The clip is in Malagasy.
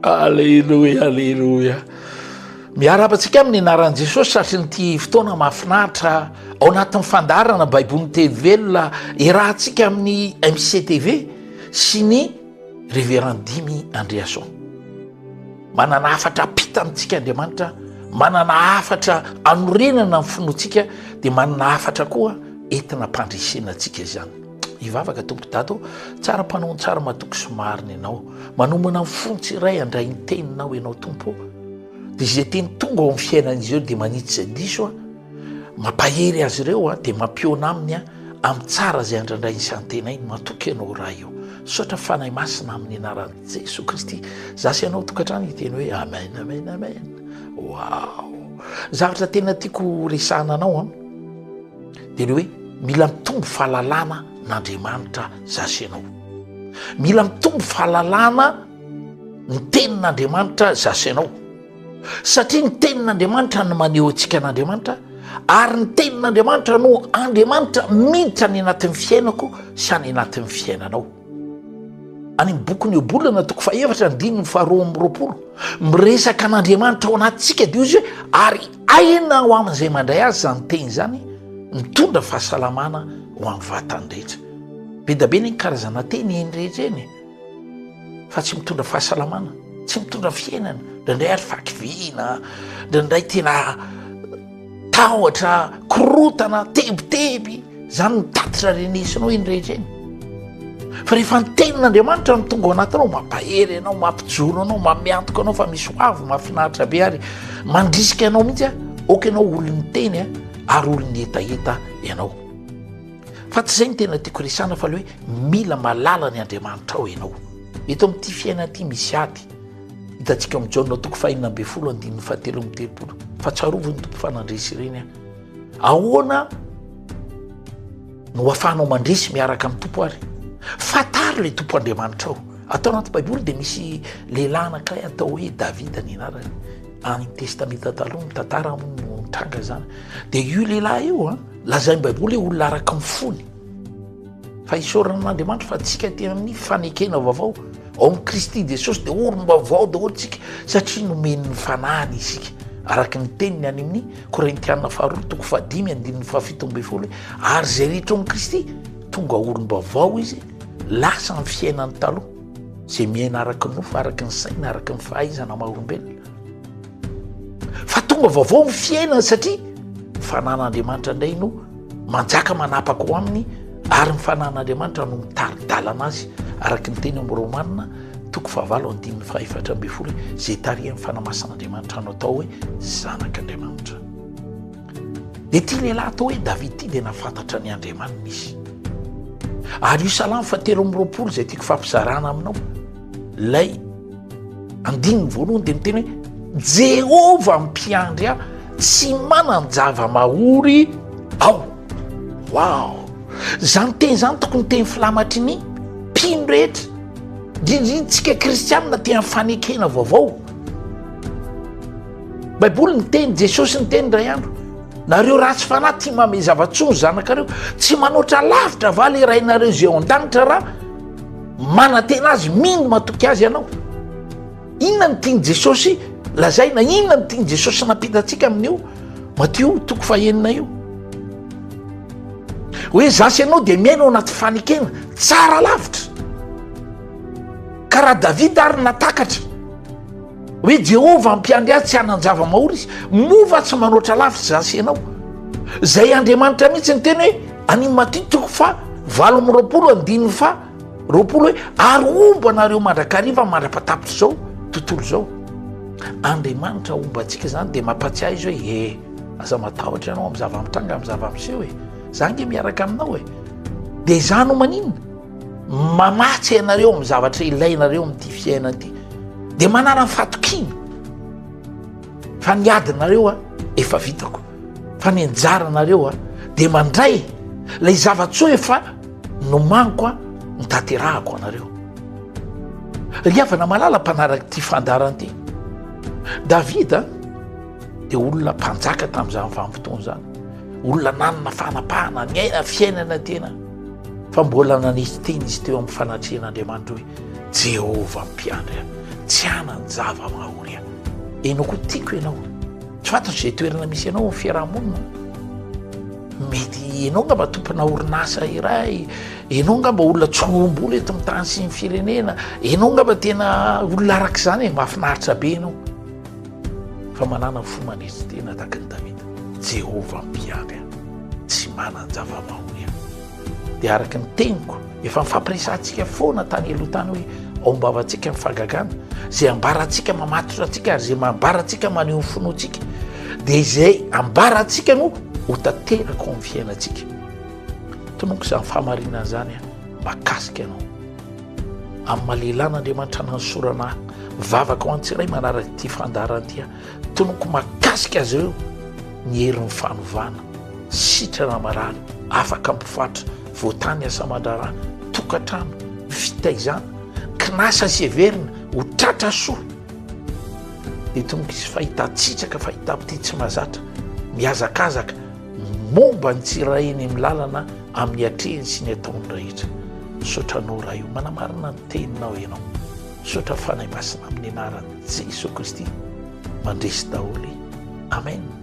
Alleloia, alleloia. Miara-patsika amin'ny anaran'i Jesosy satria nyty fotoana mahafinaritra ao anatin'ny fandarana baiboly teny velona irahantsika amin'ny MCTV sy ny révérend Dimy Andreasson. Manana hafatra apita amintsika Andriamanitra, manana hafatra anorenana amin'ny finoantsika, dia manana hafatra koa entina mpandresena antsika izany. Ivavaka tompo dato, tsara mpanao tsara matoky sy marina ianao, manomana amin'ny fontsy iray andray ny teninao ianao tompo, dia izay teny tonga ao amin'ny fiainan'izy ireo dia manitsy izay diso mampahery azy ireo dia mampiona aminy amin'ny tsara izay andrandray ny santenay matoky ianao raha io. Sotra fanahy masina amin'ny anaran'i Jesosy Kristy zasy ianao tokantrano hiteny hoe amen, amen, amen. Wow! Zavatra tena tiako resahana anao dia le hoe mila mitombo fahalalana n'Andriamanitra zasy ianao. Mila mitombo fahalalana ny tenin'Andriamanitra zasy ianao. Satria ny tenin'Andriamanitra no maneho antsika an'Andriamanitra, ary ny tenin'Andriamanitra no Andriamanitra miditra any anatin'ny fiainako sy any anatin'ny fiainanao. Any amin'ny boky ny Eobolana toko fahaefatra andininy faharoa amby roapolo miresaka an'Andriamanitra ao anatintsika dia izy hoe ary aina ho amin'izay mandray azy zany teny zany mitondra fahasalamana ho amin'ny vatany rehetra. Be da be ny karazana teny eny rehetra eny fa tsy mitondra fahasalamana, tsy mitondra fiainana, ndraindray ary fakiviana, ndraindray tena tahotra, korotana, tebiteby, zany mitatitra renesinao eny rehetra eny. Fa rehefa ny tenin'Andriamanitra no tonga ao anatinao, mampahery ianao, mampijoro anao, mamiantoka anao fa misy hoavy mahafinaritra be ary mandrisika ianao mihitsy oka ianao olon'ny teny ary olon'ny etaeta ianao. Fa tsy izay ny tena tiako resana fa le hoe mila malala ny Andriamanitra ao ianao. Eto amin'ity fiainana ity misy ady hitantsika amin'ny Jaona toko fahaenina amby folo andininy fahatelo amby telopolo, fa tsarovy ny tompo fanandresy ireny ahoana no ahafahanao mandresy miaraka amin'ny tompo ary fatary le tompo Andriamanitra ao. Atao anaty baiboly dia misy lehilahy anankiray atao hoe Davida ny anarany, any testamenta taloha mitantara mitranga zany. Dia io lehilahy io lazainy baiboly hoe olona araka ny fony, fa isaoran'Andriamanitra fa tsika tena amin'ny fanekena vaovao ao amin'ny Kristy Jesosy dia orom-baovao daholo tsika satria nomeny ny fanahiny isika araka ny teniny any amin'ny Korintiana faharoa toko fahadimy andininy fahafito amby folo ary zay rehetra ao amin'ny Kristy tonga orom-baovao izy, lasa ny fiainany taloha zay miaina araka ny nofo, araka ny saina, araka ny fahaizana maha-olombelona, fa tonga vaovao ny fiainana satria fanan'Andriamanitra indray no manjaka manapaka ho aminy ary ny fanan'Andriamanitra no mitaridalana azy araka ny teny amin'ny Romanina toko fahavalo andininy fahaefatra amby folo zay tarihan'ny fanamasan'Andriamanitra no atao hoe zanak'Andriamanitra. Dia ty lehilahy atao hoe David ty dia nafantatra ny Andriamanina izy. Ary io salamo fahatelo amby roapolo zay tiako fampizarana aminao, lay andininy voalohany dia miteny hoe Jehova mpiandry aho, tsy manan-java mahory ao. Wow! Zany teny zany tokony teny filamatry ny mpino rehetra, indrindritsika kristianina tena fanekena vaovao. Baiboly ny teny, Jesosy ny teny ray andro, nareo ratsy fanahy tia mame zava-tsony zanakareo, tsy manoatra lavitra va le rainareo izay ao an-danitra raha manantena azy, mino matoky azy ianao. Inona ny tiany Jesosy lazaina, inona ny tiany Jesosy nampitatsika amin'io Mateo toko fahaenina io hoe zasy ianao dia miaina ao anaty fanekena tsara lavitra karaha Davida ary natakatra hoe Jehova mpiandry azy tsy hanan-java mahory izy, mova tsy manoatra lavitra zasy ianao. Zay Andriamanitra mihitsy ny teny hoe any Mateo toko fa valo amby roapolo andininy fa roapolo hoe ary omba anareo mandrakariva mandra-patapitra zao tontolo zao. Andriamanitra omba antsika zany dia mampatsiahy izy hoe aza matahotra ianao amin'ny zava-mitranga, amin'ny zava-miseho zany nge miaraka aminao dia izany no maninona mamatsy ianareo amin'ny zavatra ilainareo amin'ity fiainana ity, dia manana ny fatokina fa ny adinareo efa vitako, fa ny anjaranareo dia mandray lay zavatsoa efa nomaniko nitanterahako anareo. Ry havana malala mpanaraka ty fandarana ty, Davida dia olona mpanjaka tamin'izany vanim-potoana zany, olona nanana fanapahana ny aina fiainana tena, fa mbola nanisy teny izy teo amin'ny fanatrehan'Andriamanitra hoe Jehova mpiandry tsy anany zava-mahory ianao koa tiako ianao tsy fantatro zay toerana misy ianao ny fiarahamonina mety ianao nga mba tompona orinasa iray ianao nga mba olona tsombolo eto amin'ny tany sy ny firenena ianao nga mba tena olona arak'izany e mahafinaritra be ianao fa manana fomanetsy tena tahaka ny Davida Jehova mpiandry tsy manana zava-mahory dia araky ny teniko efa mifampiresantsika foana tany aloha tany hoe aombavatsika mifagagana zay ambarantsika mamatotra antsika ary zay mambarantsika maneho ny finoantsika dia izay ambarantsika no ho tanteraka ao amin'ny fiainantsika tonoko izany fahamarinana zany makasika ianao amin'ny mahalelan'Andriamanitra nansorana vavaka ho antsiray manaraka ity fandaran'ity tonoko makasika azy ireo ny herin'ny fanovana sitrana marary afaka mpifatratra voatany asa mandrarà tokantrano fitaizana kinasa sy heverina ho tratra soa dia tonoko izy fahitatsitsaka fahitapity tsy mahazatra mihazakazaka momba ny tsiraheny amin'ny lalana amin'ny atrehny sy ny ataony rehetra sotranao raha io manamarina ny teninao ianao sotra fanahy masina amin'ny anaran'i Jesosy Kristy mandresy daholo amen.